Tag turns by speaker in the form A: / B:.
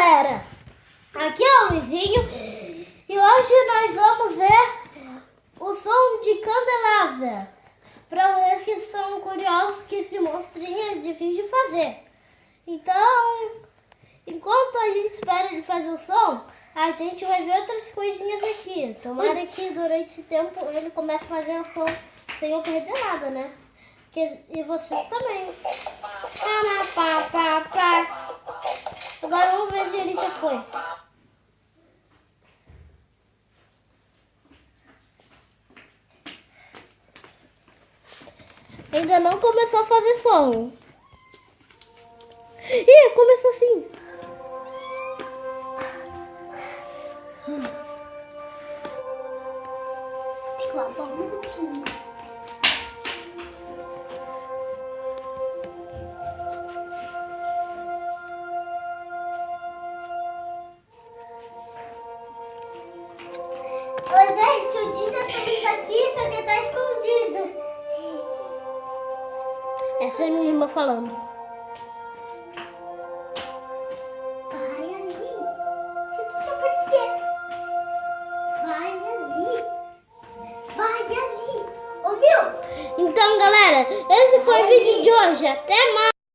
A: galera, aqui é o Luizinho e hoje nós vamos ver o som de Candelária. Para vocês que estão curiosos que esse monstrinho é difícil de fazer. Então, enquanto a gente espera ele fazer o som, a gente vai ver outras coisinhas aqui. Tomara que durante esse tempo ele comece a fazer o som sem eu perder nada, né? E vocês também. Agora vamos ver se ele já foi. Ainda não começou a fazer som. Ih, começou assim. Tem que lavar um pouquinho. Oi, gente, o Dinho também tá aqui, só que tá escondido. Essa é minha irmã falando. Vai ali. Você tem que aparecer. Vai ali. Vai ali. Ouviu? Então, galera, esse foi o vídeo de hoje. Até mais.